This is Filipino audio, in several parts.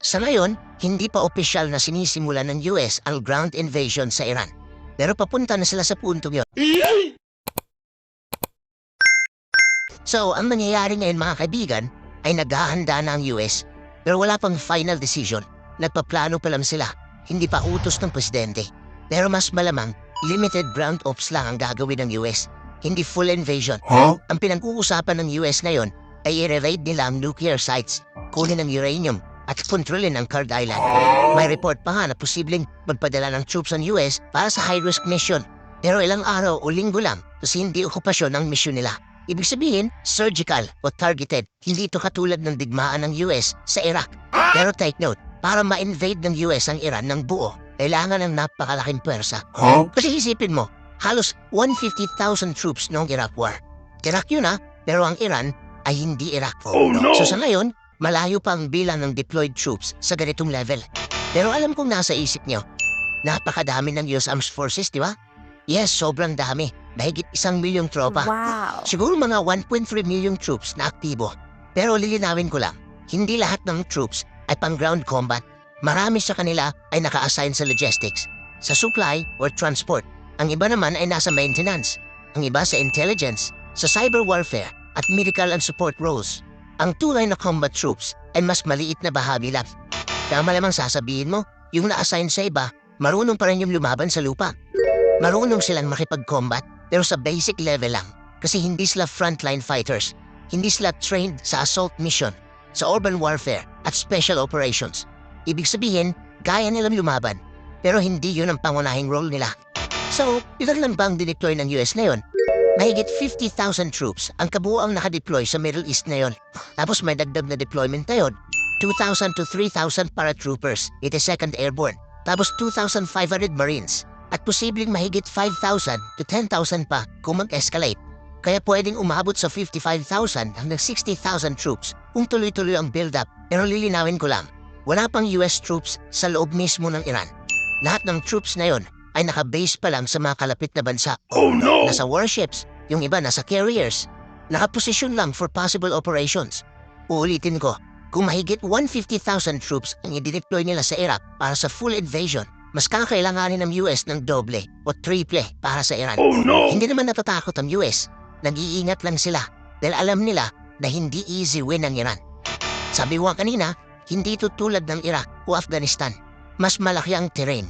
Sa ngayon, hindi pa opisyal na sinisimula ng US ang ground invasion sa Iran. Pero papunta na sila sa puntong yun. So, ang nangyayari ngayon mga kaibigan ay naghahanda na ang US pero wala pang final decision. Nagpaplano pa lang sila, hindi pa utos ng presidente. Pero mas malamang, limited ground ops lang ang gagawin ng US, hindi full invasion. Ang pinag-uusapan ng US ngayon ay i-raid nila ang nuclear sites, kunin ang uranium at kontrolin ang Kurd Island. May report pa nga na posibleng magpadala ng troops ang US para sa high-risk mission. Pero ilang araw o linggo lang kasi hindi okupasyon ang mission nila. Ibig sabihin, surgical o targeted. Hindi ito katulad ng digmaan ng US sa Iraq. Pero take note, para ma-invade ng US ang Iran ng buo, kailangan ng napakalaking pwersa. Kasi isipin mo, halos 150,000 troops noong Iraq War. Iraq yun pero ang Iran ay hindi Iraq. So sa ngayon, malayo pa ang bilang ng deployed troops sa ganitong level. Pero alam kong nasa isip nyo, napakadami ng US Armed Forces, di ba? Yes, sobrang dami. Mahigit 1 milyong tropa. Wow! Siguro mga 1.3 milyong troops na aktibo. Pero lilinawin ko lang, hindi lahat ng troops ay pang-ground combat. Marami sa kanila ay naka-assign sa logistics, sa supply or transport. Ang iba naman ay nasa maintenance. Ang iba sa intelligence, sa cyber warfare at medical and support roles. Ang tunay na combat troops ay mas maliit na bahagi lang. Tama lamang sasabihin mo, yung na-assign sa iba, marunong pa rin yung lumaban sa lupa. Marunong silang makipag-combat pero sa basic level lang kasi hindi sila frontline fighters. Hindi sila trained sa assault mission, sa urban warfare at special operations. Ibig sabihin, kaya nilang lumaban pero hindi yun ang pangunahing role nila. So, ilan lang ba ang dineploy ng US na yun? Mahigit 50,000 troops ang kabuuang nakadeploy sa Middle East na yun. Tapos may dagdag na deployment na yun, 2,000 to 3,000 paratroopers, 82nd Airborne. Tapos 2,500 Marines. At posibleng mahigit 5,000 to 10,000 pa kung mag-escalate. Kaya pwedeng umabot sa 55,000 hanggang 60,000 troops kung tuloy-tuloy ang build-up. Pero lilinawin ko lang, wala pang US troops sa loob mismo ng Iran. Lahat ng troops na yon ay naka-base pa lang sa mga kalapit na bansa. Nasa warships, yung iba nasa carriers. Nakaposisyon lang for possible operations. Uulitin ko, kung mahigit 150,000 troops ang i-deploy nila sa Iraq para sa full invasion, mas kakailanganin ng US ng doble o triple para sa Iran. Hindi naman natatakot ang US. Nag-iingat lang sila dahil alam nila na hindi easy win ang Iran. Sabi ko kanina, hindi ito tulad ng Iraq o Afghanistan. Mas malaki ang terrain.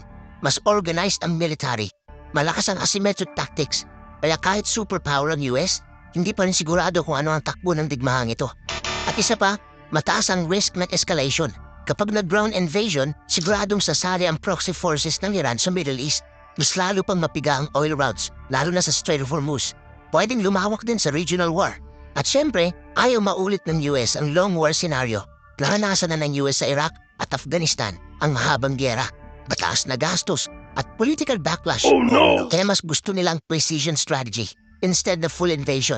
Mas organized ang military. Malakas ang asymmetric tactics. Kaya kahit superpower ang US, hindi pa rin sigurado kung ano ang takbo ng digmahang ito. At isa pa, mataas ang risk ng escalation. Kapag nag-ground invasion, siguradong sasali ang proxy forces ng Iran sa Middle East. Mas lalo pang mapiga ang oil routes, lalo na sa Strait of Hormuz. Pwedeng lumawak din sa regional war. At syempre, ayaw maulit ng US ang long war scenario. Naranasan na ng US sa Iraq at Afghanistan ang mahabang gyera, mataas na gastos, at political backlash. Kaya mas gusto nilang precision strategy instead of full invasion.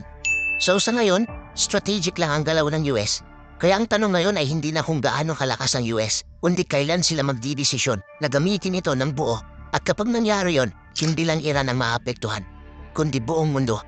So sa ngayon, strategic lang ang galaw ng US. Kaya ang tanong ngayon ay hindi na kung gaano kalakas ang US, kundi kailan sila magdidesisyon na gamitin ito ng buo. At kapag nangyari yon, hindi lang Iran ang maapektuhan, kundi buong mundo.